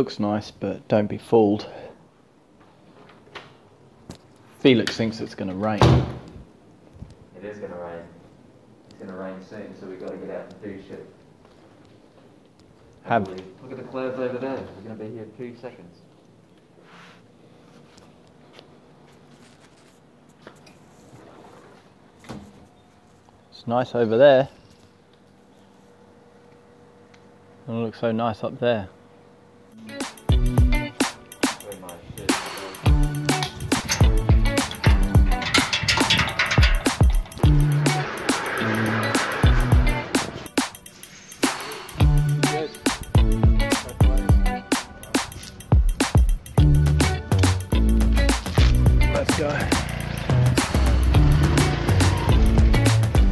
looks nice, but don't be fooled. Felix thinks it's going to rain. It is going to rain. It's going to rain soon, so we've got to get out and do shit. Look at the clouds over there. We're going to be here 2 seconds. It's nice over there. It'll look so nice up there. Let's go.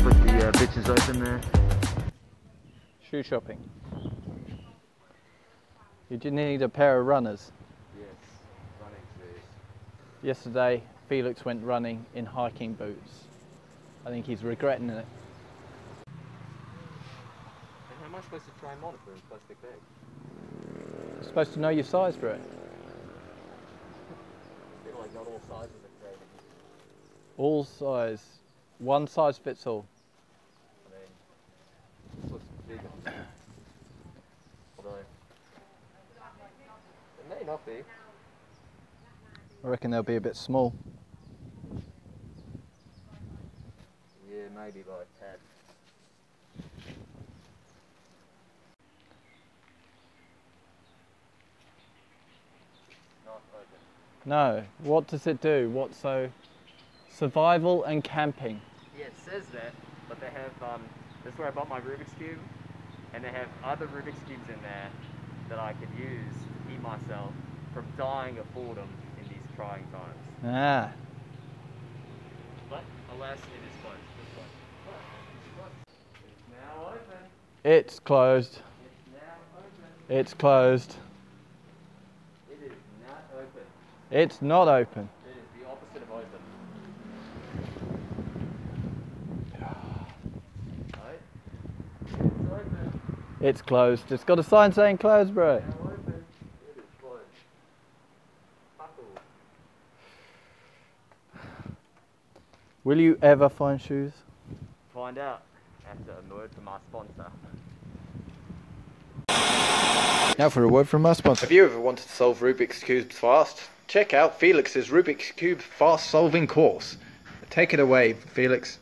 Put the bitches open there. Shoe shopping. You do need a pair of runners. Yes, running shoes. Yesterday, Felix went running in hiking boots. I think he's regretting it. And how am I supposed to try and monitor in plastic bag? You're supposed to know your size, bro. I feel like not all sizes are created. All size. One size fits all. I mean, this looks bigger. Although, it may not be. I reckon they'll be a bit small. Yeah, maybe like that. Not open. No. What does it do? What so? Survival and camping. Yeah, it says that, but they have, that's where I bought my Rubik's Cube, and they have other Rubik's Cubes in there that I could use to keep myself from dying of boredom in these trying times. Ah. But, alas, it is closed. It's now open. It's closed. It's now open. It's closed. It is not open. It's not open. It is the opposite of open. Right? It's open. It's closed. It's got a sign saying closed, bro. Now open. It is closed. Buckle. Will you ever find shoes? Find out after a word from our sponsor. Now for a word from our sponsor. Have you ever wanted to solve Rubik's Cubes fast? Check out Felix's Rubik's Cube fast solving course. Take it away, Felix.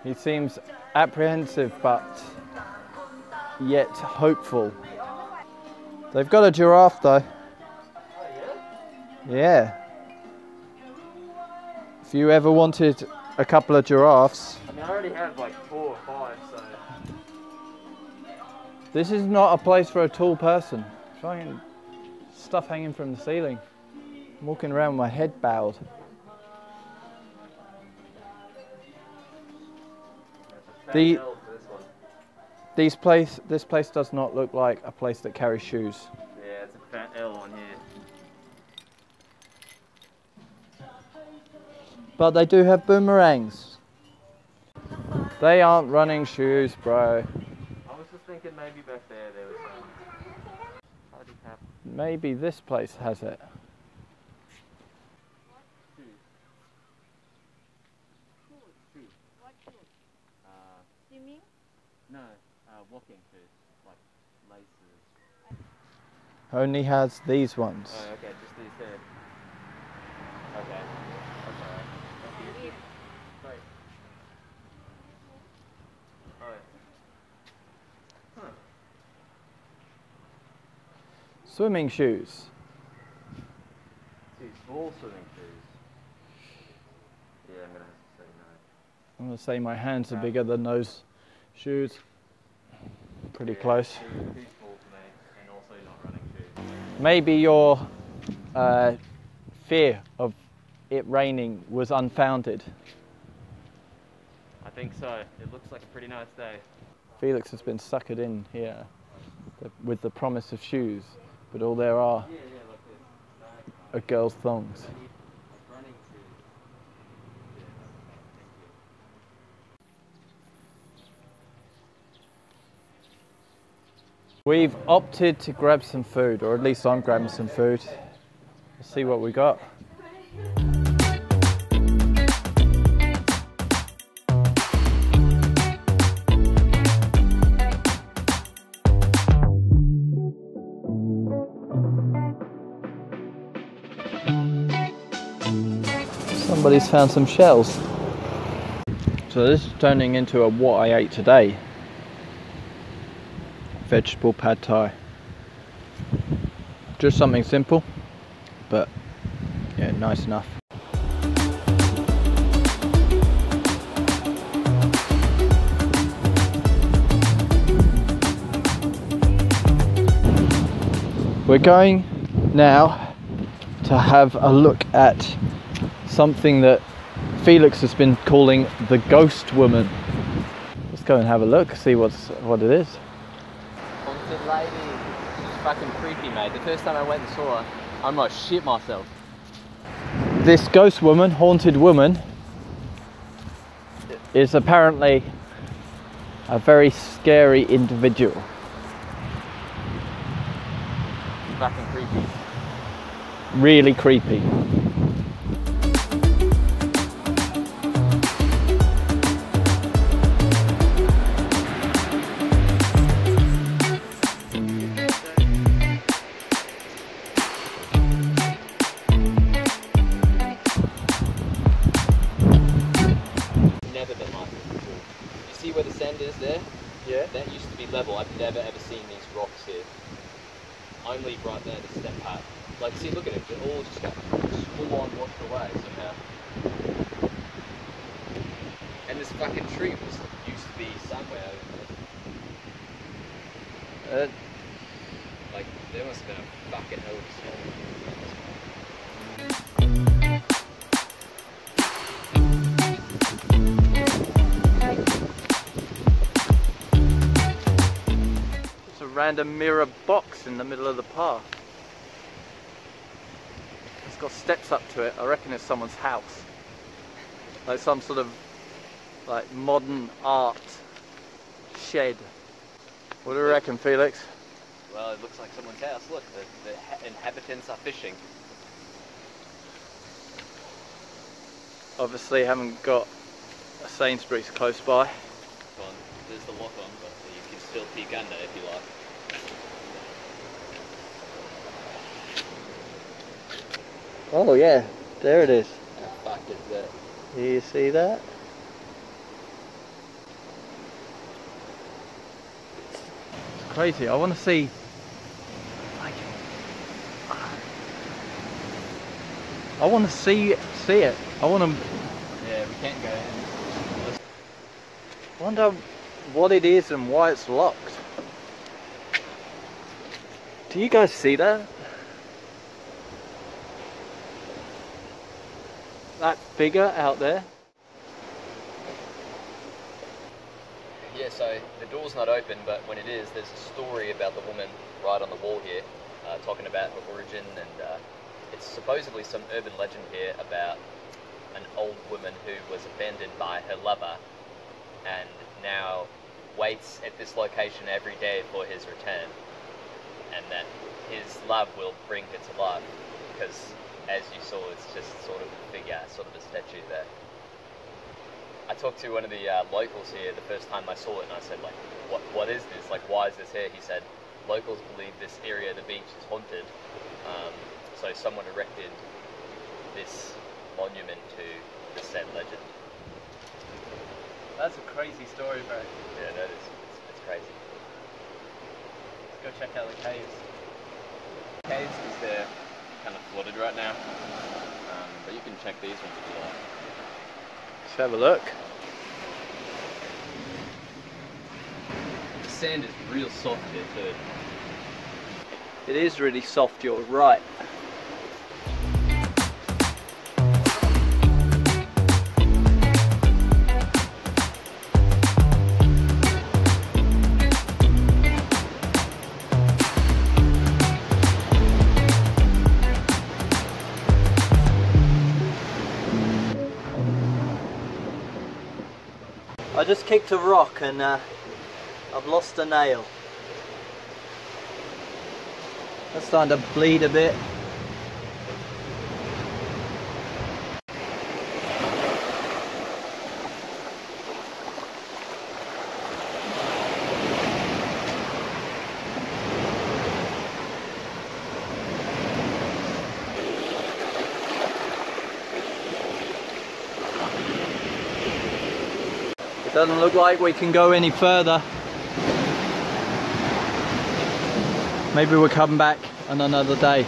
He seems apprehensive but yet hopeful. They've got a giraffe though. Yeah. If you ever wanted a couple of giraffes. I mean, I already have like 4 or 5, so. This is not a place for a tall person. Fucking stuff hanging from the ceiling. I'm walking around with my head bowed. This place does not look like a place that carries shoes. Yeah, it's a fat L on here. But they do have boomerangs. They aren't running shoes, bro. I was just thinking maybe back there was some. Maybe this place has it. Swimming? No, walking shoes, like laces. Only has these ones. Oh, okay, just these here. Okay, that's alright. Thank you. Great. Alright. Huh. Swimming shoes. Too small swimming shoes. Yeah, I'm gonna have to say no. I'm going to say my hands are bigger than those shoes. Pretty close. Too small for me, and also not running shoes. Maybe your fear of it raining was unfounded? I think so. It looks like a pretty nice day. Felix has been suckered in here with the promise of shoes, but all there are are girls' thongs. We've opted to grab some food, or at least I'm grabbing some food. Let's see what we got. Somebody's found some shells. So this is turning into a what I ate today. Vegetable pad thai. Just something simple, but yeah, nice enough. We're going now to have a look at something that Felix has been calling the ghost woman. Let's go and have a look, see what it is. Haunted lady. She's fucking creepy, mate. The first time I went and saw her, I almost shit myself. This ghost woman, haunted woman, is apparently a very scary individual. Fucking creepy. Really creepy. Where the sand is there? Yeah. That used to be level. I've never ever seen these rocks here. Only right there, the step pad. Like, see, look at it. They're all just got full on washed away somehow. And this fucking tree used to be somewhere over there. Like, there must have been a fucking hell of a storm. Random mirror box in the middle of the path. It's got steps up to it. I reckon it's someone's house. Like some sort of like modern art shed. What do you reckon, Felix? Well, it looks like someone's house. Look, the inhabitants are fishing. Obviously haven't got a Sainsbury's close by. There's the lock on, but you can still peek under if you like. Oh yeah, there it is. How fuck is that? Do you see that? It's crazy. I want to see. I want to see it. I want to. Yeah, we can't go in. I wonder what it is and why it's locked. Do you guys see that? That figure out there? Yeah, so the door's not open, but when it is, there's a story about the woman right on the wall here, talking about her origin, and it's supposedly some urban legend here about an old woman who was abandoned by her lover and now waits at this location every day for his return, and that his love will bring her to life, because as you saw, it's just sort of a figure, sort of a statue there. I talked to one of the locals here the first time I saw it, and I said, like, what is this? Like, why is this here? He said, locals believe this area of the beach is haunted, so someone erected this monument to the said legend. That's a crazy story, bro. Yeah, that is. It's crazy. Let's go check out the caves. Caves, because they're kind of flooded right now, but you can check these ones if you like. Let's have a look. The sand is real soft here too. It is really soft, you're right. I just kicked a rock and I've lost a nail. That's starting to bleed a bit. It doesn't look like we can go any further. Maybe we'll come back on another day.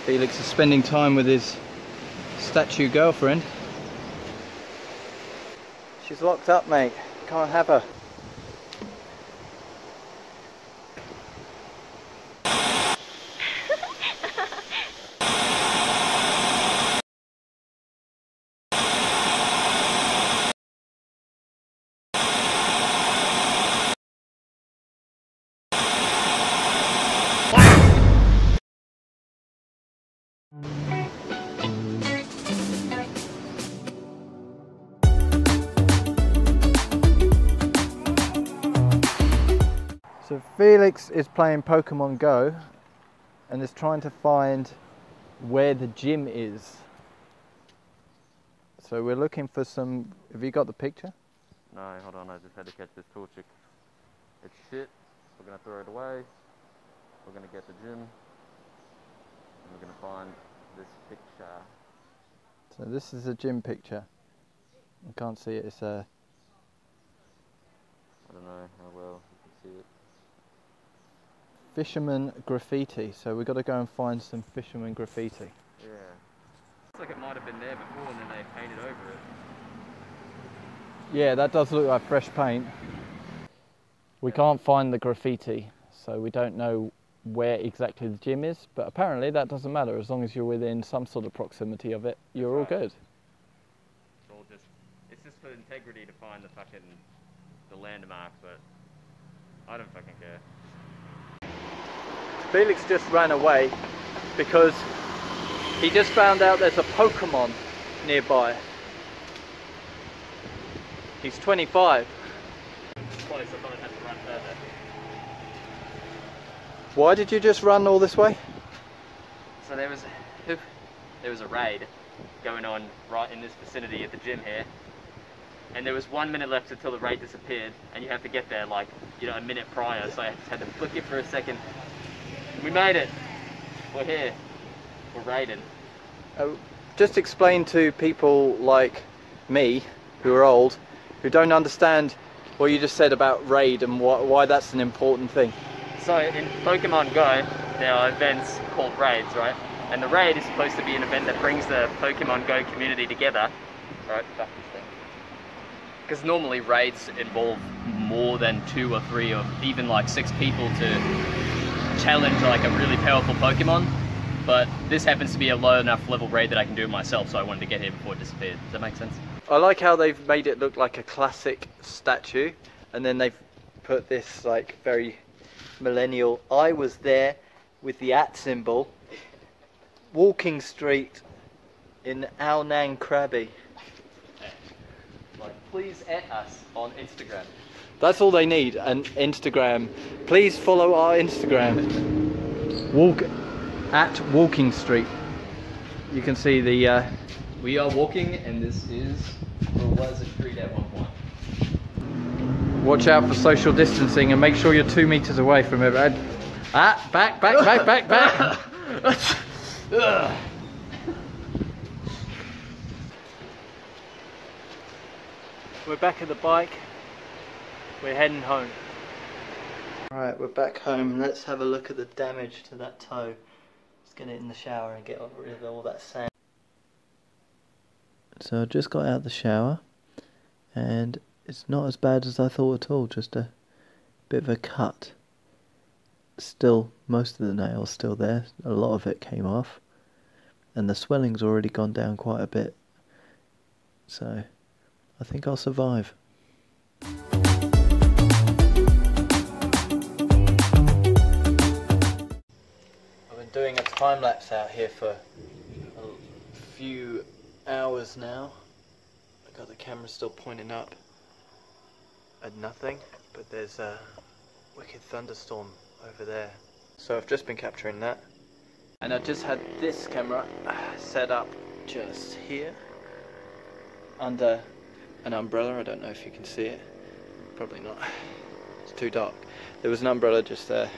Felix is spending time with his statue girlfriend. She's locked up, mate. Can't have her. So Felix is playing Pokemon Go and is trying to find where the gym is. So we're looking for some... Have you got the picture? No, hold on, I just had to catch this torchic. It's shit. We're gonna throw it away. We're gonna get the gym. And we're gonna find this picture. So this is a gym picture. I can't see it, it's a... I don't know how well you can see it. Fisherman graffiti. So we've got to go and find some fisherman graffiti. Yeah. Looks like it might have been there before and then they painted over it. Yeah, that does look like fresh paint. We can't find the graffiti, so we don't know where exactly the gym is, but apparently that doesn't matter. As long as you're within some sort of proximity of it, you're all good. It's just for integrity to find the landmark, but I don't fucking care. Felix just ran away because he just found out there's a Pokemon nearby. He's 25. Close, I thought I'd have to run further. Why did you just run all this way? So there was a raid going on right in this vicinity at the gym here, and there was 1 minute left until the raid disappeared, and you have to get there like, you know, a minute prior, so I just had to flick it for a second. We made it. We're here. We're raiding. Just explain to people like me, who are old, who don't understand what you just said about raid and why that's an important thing. So in Pokemon Go, there are events called raids, right? And the raid is supposed to be an event that brings the Pokemon Go community together. Right, fuck this thing. Because normally raids involve more than 2 or 3 or even like 6 people to challenge like a really powerful Pokemon. But this happens to be a low enough level raid that I can do it myself, so I wanted to get here before it disappeared. Does that make sense? I like how they've made it look like a classic statue, and then they've put this like very millennial. I was there with the @ symbol, walking street in Ao Nang Krabi. Like, please @ us on Instagram. That's all they need, an Instagram. Please follow our Instagram. @Walking Street. You can see the... We are walking, and this is, or was a street at one point. Watch out for social distancing and make sure you're 2 meters away from everyone. Back. We're back at the bike. We're heading home. Right, we're back home. Let's have a look at the damage to that toe. Let's get it in the shower and get rid of all that sand. So I just got out of the shower and it's not as bad as I thought at all, just a bit of a cut. Still, most of the nail's still there, a lot of it came off and the swelling's already gone down quite a bit, so I think I'll survive. I've been doing a time lapse out here for a few hours now. I got the camera still pointing up at nothing, but there's a wicked thunderstorm over there. So I've just been capturing that, and I just had this camera set up just here under an umbrella. I don't know if you can see it, probably not, it's too dark. There was an umbrella just there.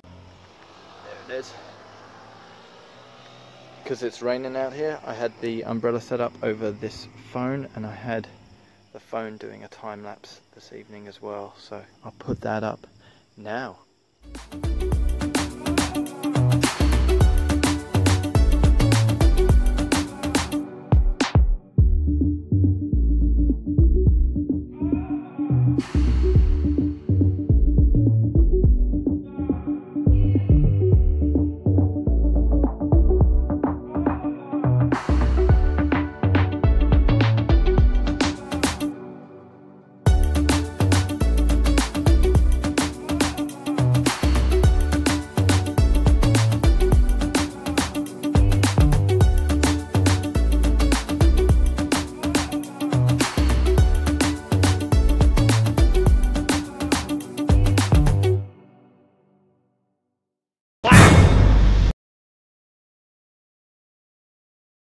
There it is. Because it's raining out here, I had the umbrella set up over this phone, and I had the phone doing a time lapse this evening as well, so I'll put that up now.